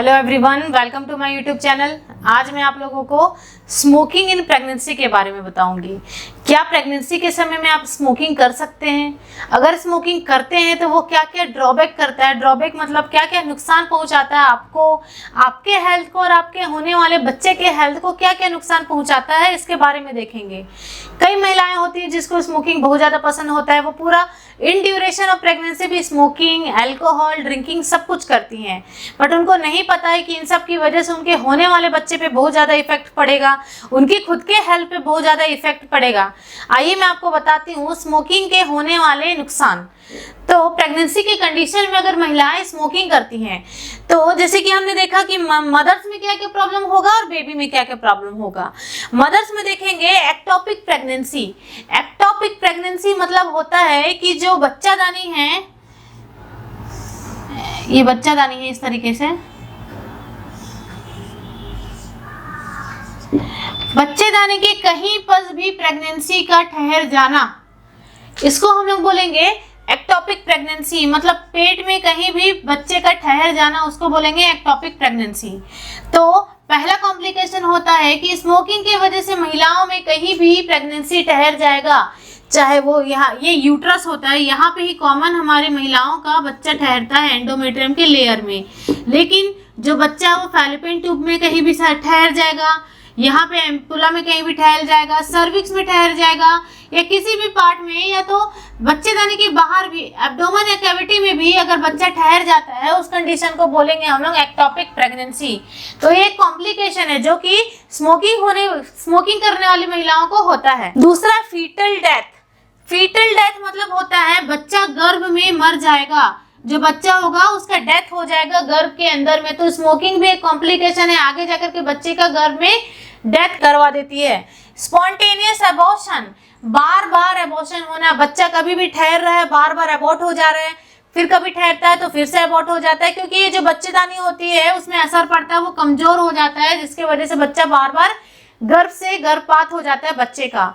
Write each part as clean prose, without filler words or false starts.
Hello everyone, welcome to my YouTube channel. आज मैं आप लोगों को स्मोकिंग इन प्रेगनेंसी के बारे में बताऊंगी। क्या प्रेगनेंसी के समय में आप स्मोकिंग कर सकते हैं? अगर स्मोकिंग करते हैं तो वो क्या क्या ड्रॉबैक करता है। ड्रॉबैक मतलब क्या क्या नुकसान पहुंचाता है आपको, आपके हेल्थ को और आपके होने वाले बच्चे के हेल्थ को क्या क्या नुकसान पहुंचाता है, इसके बारे में देखेंगे। कई महिलाएं होती हैं जिसको स्मोकिंग बहुत ज़्यादा पसंद होता है, वो पूरा इन ड्यूरेशन ऑफ प्रेगनेंसी भी स्मोकिंग, अल्कोहल, ड्रिंकिंग सब कुछ करती हैं, बट उनको नहीं पता है कि इन सब की वजह से उनके होने वाले बच्चे पे बहुत ज़्यादा इफेक्ट पड़ेगा, उनकी खुद के हेल्थ पे बहुत ज़्यादा इफेक्ट पड़ेगा। आइए मैं आपको बताती हूँ स्मोकिंग के होने वाले नुकसान। तो प्रेगनेंसी के कंडीशन में अगर महिलाएं स्मोकिंग करती हैं तो जैसे कि हमने देखा कि मदर्स में क्या क्या प्रॉब्लम होगा और बेबी में क्या क्या प्रॉब्लम होगा। मदर्स में देखेंगे एक्टोपिक प्रेगनेंसी। एक्टोपिक प्रेगनेंसी मतलब होता है कि जो बच्चादानी है, ये बच्चादानी है इस तरीके से, बच्चेदानी के कहीं पर भी प्रेगनेंसी का ठहर जाना, इसको हम लोग बोलेंगे एक्टोपिक प्रेगनेंसी। मतलब पेट में कहीं भी बच्चे का ठहर जाना, उसको बोलेंगे एक्टोपिक प्रेगनेंसी। तो पहला कॉम्प्लिकेशन होता है कि स्मोकिंग की वजह से महिलाओं में कहीं भी प्रेगनेंसी ठहर जाएगा, चाहे वो यहाँ ये यूट्रस होता है, यहाँ पे ही कॉमन हमारी महिलाओं का बच्चा ठहरता है एंडोमेट्रियम के लेयर में, लेकिन जो बच्चा वो फैलोपियन ट्यूब में कहीं भी ठहर जाएगा, यहाँ पे एम्पुला में कहीं भी ठहर जाएगा, सर्विक्स में ठहर जाएगा, या किसी भी पार्ट में, या तो बच्चेदानी के बाहर भी एब्डोमेन या कैविटी में भी अगर बच्चा ठहर जाता है, उस कंडीशन को बोलेंगे हम लोग एक्टोपिक प्रेगनेंसी। तो ये कॉम्प्लिकेशन है जो कि स्मोकिंग करने वाली महिलाओं को होता है। दूसरा फीटल डेथ। फीटल डेथ मतलब होता है बच्चा गर्भ में मर जाएगा, जो बच्चा होगा उसका डेथ हो जाएगा गर्भ के अंदर में। तो स्मोकिंग भी एक कॉम्प्लिकेशन है, आगे जाकर के बच्चे का गर्भ में डेथ करवा देती है। स्पॉन्टेनियस एबॉर्शन, बार बार एबॉर्शन होना, बच्चा कभी भी ठहर रहा है, बार बार एबॉर्ट हो जा रहा है, फिर कभी ठहरता है तो फिर से एबॉर्ट हो जाता है, क्योंकि ये जो बच्चेदानी होती है उसमें असर पड़ता है, वो कमजोर हो जाता है, जिसकी वजह से बच्चा बार बार गर्भ से गर्भपात हो जाता है बच्चे का।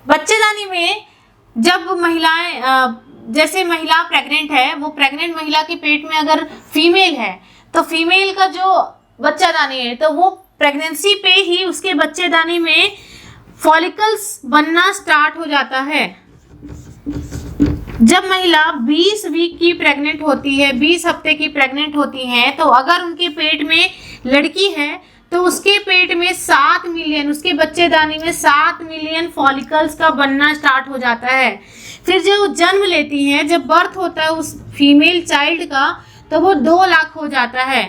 बच्चेदानी में जब महिलाएं, जैसे महिला प्रेग्नेंट है, वो प्रेग्नेंट महिला के पेट में अगर फीमेल है तो फीमेल का जो बच्चादानी है, तो वो प्रेगनेंसी पे ही उसके बच्चेदानी में फॉलिकल्स बनना स्टार्ट हो जाता है। जब महिला 20 वीक की प्रेग्नेंट होती है, 20 हफ्ते की प्रेग्नेंट होती है, तो अगर उनके पेट में लड़की है तो उसके पेट में 7 मिलियन, उसके बच्चेदानी में 7 मिलियन फॉलिकल्स का बनना स्टार्ट हो जाता है। फिर जब जन्म लेती हैं, जब बर्थ होता है उस फीमेल चाइल्ड का, तो वो 2 लाख हो जाता है।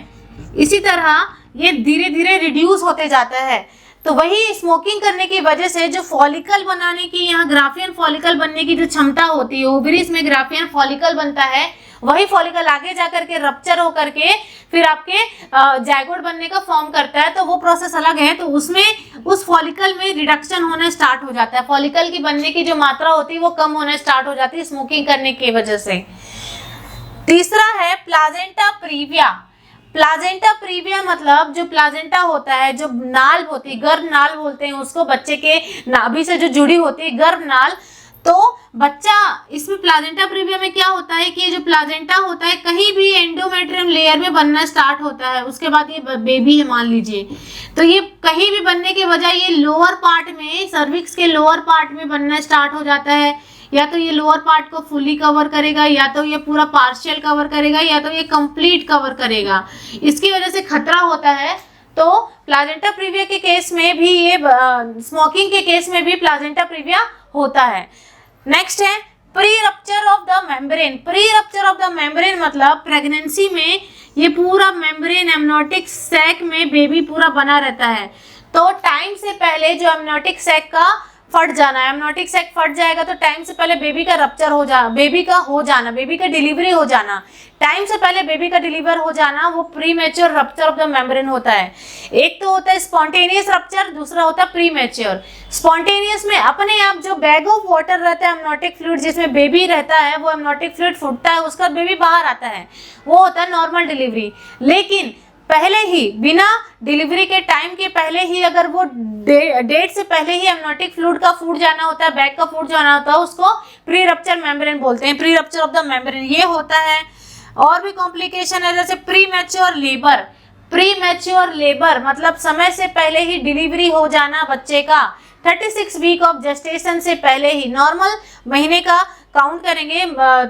इसी तरह ये धीरे धीरे रिड्यूस होते जाता है। तो वही स्मोकिंग करने की वजह से जो फॉलिकल बनाने की, यहाँ ग्राफियन फॉलिकल बनने की जो क्षमता होती है, ओवरीज में ग्राफियन फॉलिकल बनता है, वही फॉलिकल आगे जाकर के रप्चर होकर के फिर आपके जायगोट बनने का फॉर्म करता है। तो वो प्रोसेस अलग है, तो उसमें उस फॉलिकल में रिडक्शन होना स्टार्ट हो जाता है, फॉलिकल की बनने की जो मात्रा होती है वो कम होना स्टार्ट हो जाती है स्मोकिंग करने की वजह से। तीसरा है प्लाजेंटा प्रीविया। प्लाजेंटा प्रीविया मतलब जो प्लाजेंटा होता है, जो नाल होती है, गर्भ नाल बोलते हैं उसको, बच्चे के नाभि से जो जुड़ी होती है गर्भ नाल। तो बच्चा इसमें प्लाजेंटा प्रीविया में क्या होता है कि ये जो प्लाजेंटा होता है कहीं भी एंडोमेट्रियम लेयर में बनना स्टार्ट होता है, उसके बाद ये बेबी है मान लीजिए, तो ये कहीं भी बनने के बजाय ये लोअर पार्ट में, सर्विक्स के लोअर पार्ट में बनना स्टार्ट हो जाता है। या तो ये लोअर पार्ट को फुली कवर करेगा, या तो ये पूरा पार्शियल कवर करेगा, या तो ये कंप्लीट कवर करेगा। इसकी वजह से खतरा होता है। तो प्लाजेंटा प्रीविया के केस में भी, ये स्मोकिंग के केस में भी प्लाजेंटा प्रीविया होता है। नेक्स्ट है pre rupture of the membrane. Pre rupture of the membrane मतलब प्रेगनेंसी में ये पूरा मेम्ब्रेन, एमनियोटिक सैक में बेबी पूरा बना रहता है, तो टाइम से पहले जो एमनियोटिक सैक का फट जाना है, एमनियोटिक सैक फट जाएगा तो टाइम से पहले बेबी का रप्चर हो जाना, बेबी का डिलीवरी हो जाना, टाइम से पहले बेबी का डिलीवर हो जाना, वो premature rupture of the membrane होता है। एक तो होता है स्पॉन्टेनियस रप्चर, दूसरा होता है प्रीमेच्योर। स्पॉन्टेनियस में अपने आप जो बैग ऑफ वाटर रहता है, एमनियोटिक फ्लूइड जिसमें बेबी रहता है, वो एमनियोटिक फ्लूइड फूटता है, उसका बेबी बाहर आता है, वो होता है नॉर्मल डिलीवरी। लेकिन पहले ही, बिना डिलीवरी के टाइम के पहले ही, अगर वो डेट से पहले ही एमनियोटिक फ्लूइड का फूट जाना होता है, बैग का फूट जाना होता है, उसको प्री रप्चर मेम्ब्रेन बोलते हैं, pre rupture of the membrane ये होता है। और भी कॉम्प्लिकेशन है, जैसे pre mature labour. Pre mature labour मतलब समय से पहले ही डिलीवरी हो जाना बच्चे का, 36 वीक ऑफ जेस्टेशन से पहले ही, नॉर्मल महीने का काउंट करेंगे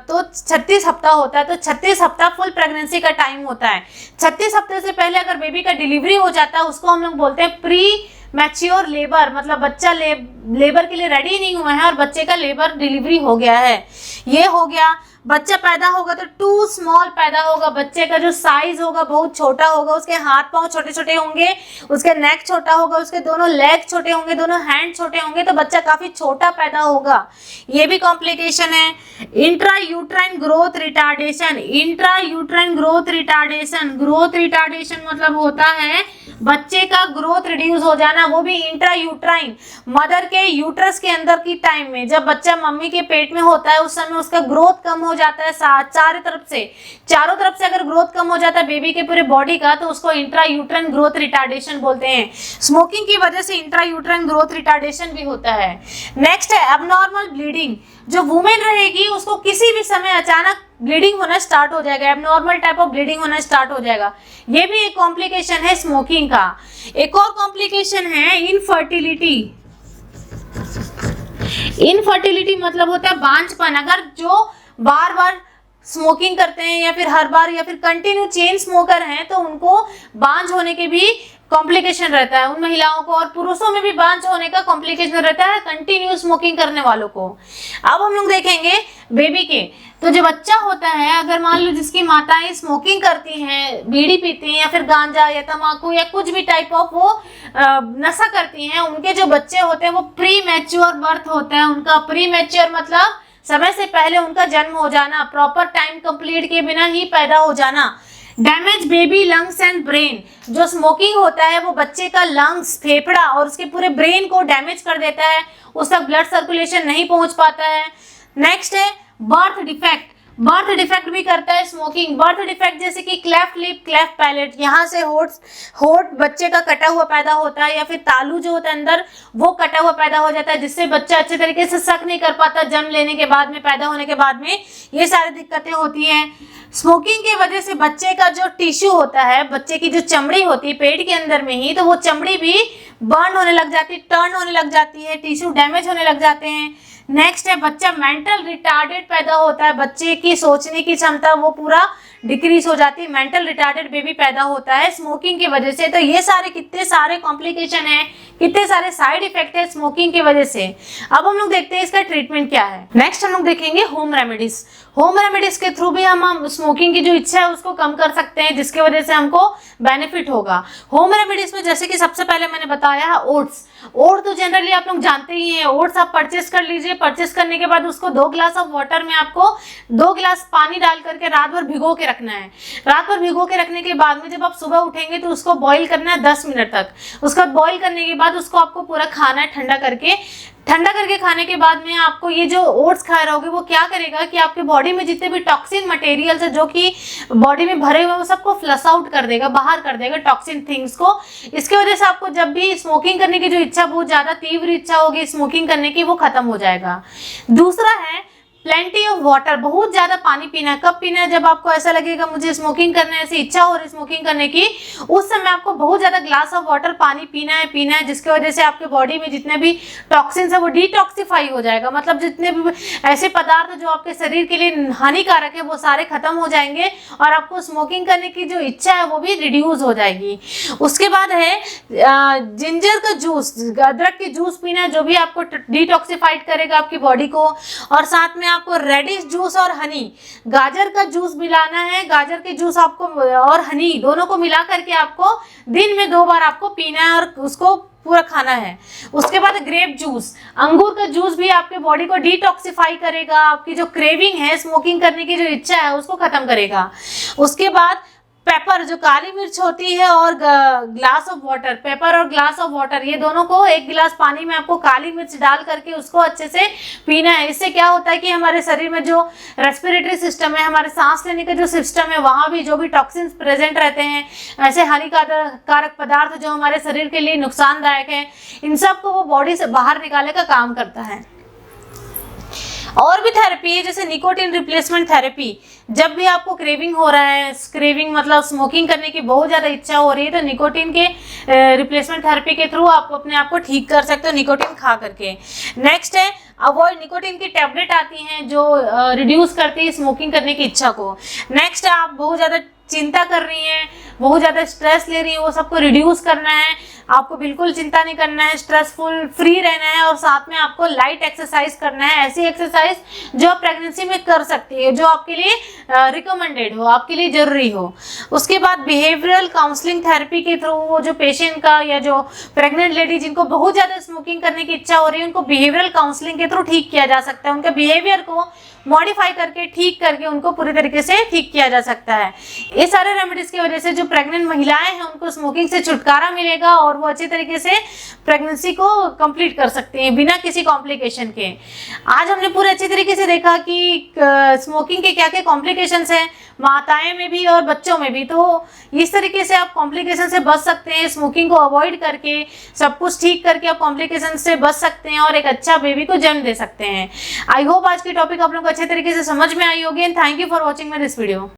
तो 36 हफ्ता होता है, तो 36 हफ्ता फुल प्रेगनेंसी का टाइम होता है। 36 हफ्ते से पहले अगर बेबी का डिलीवरी हो जाता है उसको हम लोग बोलते हैं प्री मैच्योर लेबर, मतलब बच्चा लेबर के लिए रेडी नहीं हुआ है और बच्चे का लेबर डिलीवरी हो गया है। ये हो गया। बच्चा पैदा होगा तो टू स्मॉल पैदा होगा, बच्चे का जो साइज होगा बहुत छोटा होगा, उसके हाथ पांव छोटे छोटे होंगे, उसके नेक छोटा होगा, उसके दोनों लेग छोटे होंगे, दोनों हैंड छोटे होंगे, तो बच्चा काफी छोटा पैदा होगा। ये भी कॉम्प्लिकेशन है। Intra uterine growth retardation, intra uterine growth retardation, growth retardation मतलब होता है बच्चे का ग्रोथ रिड्यूस हो जाना, वो भी इंट्रा यूट्राइन, मदर के यूट्रस के अंदर की टाइम में, जब बच्चा मम्मी के पेट में होता है उस समय उसका ग्रोथ कम हो जाता है, चारों तरफ से अगर ग्रोथ कम हो जाता है बेबी के पूरे बॉडी का, तो उसको इंट्रा यूट्राइन ग्रोथ रिटार्डेशन बोलते हैं। स्मोकिंग की वजह से इंट्रा यूट्राइन ग्रोथ रिटार्डेशन भी होता है। नेक्स्ट है एबनॉर्मल ब्लीडिंग, जो वुमेन रहेगी उसको किसी भी समय अचानक ब्लीडिंग होना स्टार्ट हो जाएगा, एबनॉर्मल टाइप ऑफ ब्लीडिंग होना स्टार्ट हो जाएगा। ये भी एक कॉम्प्लिकेशन है स्मोकिंग का। एक और कॉम्प्लिकेशन है इनफर्टिलिटी। इनफर्टिलिटी मतलब होता है बांझपन। अगर जो बार बार स्मोकिंग करते हैं या फिर हर बार या फिर कंटिन्यू चेन स्मोकर हैं तो उनको बांझ होने के भी कॉम्प्लिकेशन रहता है उन महिलाओं को, और पुरुषों में भी बांझ होने का कॉम्प्लिकेशन रहता है कंटिन्यू स्मोकिंग करने वालों को। अब हम लोग देखेंगे बेबी के, तो जो बच्चा होता है अगर मान लो जिसकी माताएं स्मोकिंग करती हैं, बीड़ी पीती हैं या फिर गांजा या तंबाकू या कुछ भी टाइप ऑफ वो नशा करती हैं, उनके जो बच्चे होते हैं वो प्री मैच्योर बर्थ होता है उनका। प्री मैच्योर मतलब समय से पहले उनका जन्म हो जाना, प्रॉपर टाइम कंप्लीट के बिना ही पैदा हो जाना। Damage baby lungs and brain, जो स्मोकिंग होता है वो बच्चे का लंग्स, फेफड़ा और उसके पूरे ब्रेन को डैमेज कर देता है, उस तक ब्लड सर्कुलेशन नहीं पहुंच पाता है। नेक्स्ट है बर्थ डिफेक्ट, बर्थ डिफेक्ट भी करता है स्मोकिंग। बर्थ डिफेक्ट जैसे कि क्लेफ्ट लिप, क्लेफ्ट पैलेट, यहाँ से होठ बच्चे का कटा हुआ पैदा होता है, या फिर तालू जो होता है अंदर वो कटा हुआ पैदा हो जाता है, जिससे बच्चा अच्छे तरीके से सक नहीं कर पाता जन्म लेने के बाद में, पैदा होने के बाद में ये सारी दिक्कतें होती हैं। स्मोकिंग की वजह से बच्चे का जो टिश्यू होता है, बच्चे की जो चमड़ी होती है पेट के अंदर में ही, तो वो चमड़ी भी बर्न होने लग जाती है, टर्न होने लग जाती है, टिश्यू डैमेज होने लग जाते हैं। नेक्स्ट है बच्चा मेंटल रिटार्डेड पैदा होता है, बच्चे की सोचने की क्षमता वो पूरा डिक्रीज हो जाती है, मेंटल रिटार्डेड बेबी पैदा होता है स्मोकिंग की वजह से। तो ये सारे कितने सारे कॉम्प्लिकेशन है, कितने सारे साइड इफेक्ट है स्मोकिंग की वजह से। अब हम लोग देखते हैं इसका ट्रीटमेंट क्या है। नेक्स्ट हम लोग देखेंगे होम रेमेडीज। होम रेमेडीज के थ्रू भी हम स्मोकिंग की जो इच्छा है उसको कम कर सकते हैं, जिसकी वजह से हमको बेनिफिट होगा। होम रेमेडीज में जैसे कि सबसे पहले मैंने बताया है ओट्स। ओट्स तो जनरली आप लोग जानते ही हैं, ओट्स आप परचेस कर लीजिए। परचेस करने के बाद उसको 2 ग्लास ऑफ वाटर में आपको 2 ग्लास पानी डाल करके रात भर भिगो के रखना है। रात भर भिगो के रखने के बाद में जब आप सुबह उठेंगे तो उसको बॉईल करना है 10 मिनट तक। उसका बॉईल करने के बाद उसको आपको पूरा खाना है ठंडा करके। ठंडा करके खाने के बाद में आपको ये जो ओट्स खा रहे होगे वो क्या करेगा कि आपके बॉडी में जितने भी टॉक्सिन मटेरियल्स है जो कि बॉडी में भरे हुए वो सबको फ्लश आउट कर देगा, बाहर कर देगा टॉक्सिन थिंग्स को। इसके वजह से आपको जब भी स्मोकिंग करने की जो इच्छा, बहुत ज्यादा तीव्र इच्छा होगी स्मोकिंग करने की, वो खत्म हो जाएगा। दूसरा है प्लेंटी ऑफ वाटर, बहुत ज्यादा पानी पीना है। कब पीना है? जब आपको ऐसा लगेगा मुझे स्मोकिंग करना है, ऐसी इच्छा हो रही स्मोकिंग करने की, उस समय आपको बहुत ज्यादा ग्लास ऑफ वाटर पानी पीना है, जिसकी वजह से आपके बॉडी में जितने भी टॉक्सिन्स है वो डिटॉक्सिफाई हो जाएगा। मतलब जितने भी ऐसे पदार्थ जो आपके शरीर के लिए हानिकारक है वो सारे खत्म हो जाएंगे और आपको स्मोकिंग करने की जो इच्छा है वो भी रिड्यूस हो जाएगी। उसके बाद है जिंजर का जूस, अदरक की जूस पीना है, जो भी आपको डिटॉक्सिफाइड करेगा आपकी बॉडी को। और साथ में आपको रेडिश जूस और हनी, गाजर का जूस मिलाना है। गाजर के जूस आपको और हनी दोनों को मिला करके आपको दिन में 2 बार आपको पीना है और उसको पूरा खाना है। उसके बाद ग्रेप जूस, अंगूर का जूस भी आपके बॉडी को डिटॉक्सिफाई करेगा, आपकी जो क्रेविंग है स्मोकिंग करने की जो इच्छा है उसको खत्म करेगा। उसके बाद पेपर, जो काली मिर्च होती है, और ग्लास ऑफ वाटर, पेपर और ग्लास ऑफ वाटर, ये दोनों को 1 गिलास पानी में आपको काली मिर्च डाल करके उसको अच्छे से पीना है। इससे क्या होता है कि हमारे शरीर में जो रेस्पिरेटरी सिस्टम है, हमारे सांस लेने का जो सिस्टम है, वहाँ भी जो भी टॉक्सिन्स प्रेजेंट रहते हैं, ऐसे हानिकारक पदार्थ जो हमारे शरीर के लिए नुकसानदायक है, इन सब को वो बॉडी से बाहर निकालने का काम करता है। और भी थेरेपी है जैसे निकोटिन रिप्लेसमेंट थेरेपी। जब भी आपको क्रेविंग हो रहा है, क्रेविंग मतलब स्मोकिंग करने की बहुत ज़्यादा इच्छा हो रही है, तो निकोटिन के रिप्लेसमेंट थेरेपी के थ्रू आप अपने आप को ठीक कर सकते हो निकोटिन खा करके। नेक्स्ट है अवॉइड, निकोटिन की टैबलेट आती हैं जो रिड्यूस करती है स्मोकिंग करने की इच्छा को। नेक्स्ट है आप बहुत ज़्यादा चिंता कर रही हैं, बहुत ज़्यादा स्ट्रेस ले रही है, वो सबको रिड्यूस करना है। आपको बिल्कुल चिंता नहीं करना है, स्ट्रेसफुल फ्री रहना है और साथ में आपको लाइट एक्सरसाइज करना है, ऐसी एक्सरसाइज जो आप प्रेगनेंसी में कर सकती है, जो आपके लिए रिकमेंडेड हो, आपके लिए जरूरी हो। उसके बाद बिहेवियरल काउंसलिंग थेरेपी के थ्रू वो जो पेशेंट का या जो प्रेग्नेंट लेडी जिनको बहुत ज़्यादा स्मोकिंग करने की इच्छा हो रही है, उनको बिहेवियरल काउंसलिंग के थ्रू ठीक किया जा सकता है। उनके बिहेवियर को मॉडिफाई करके, ठीक करके उनको पूरी तरीके से ठीक किया जा सकता है। ये सारे रेमेडीज की वजह से जो प्रेग्नेंट महिलाएं हैं उनको स्मोकिंग से छुटकारा मिलेगा और वो अच्छी तरीके से प्रेगनेंसी को कंप्लीट कर सकते हैं बिना किसी कॉम्प्लिकेशन के। आज हमने पूरे अच्छी तरीके से देखा कि स्मोकिंग के क्या क्या कॉम्प्लिकेशंस हैं, माताएं में भी और बच्चों में भी। तो इस तरीके से आप कॉम्प्लिकेशन से बच सकते हैं, स्मोकिंग को अवॉइड करके सब कुछ ठीक करके आप कॉम्प्लिकेशन से बच सकते हैं और एक अच्छा बेबी को जन्म दे सकते हैं। आई होप आज की टॉपिक आप लोगों को अच्छे तरीके से समझ में आई होगी and thank you for watching my this video.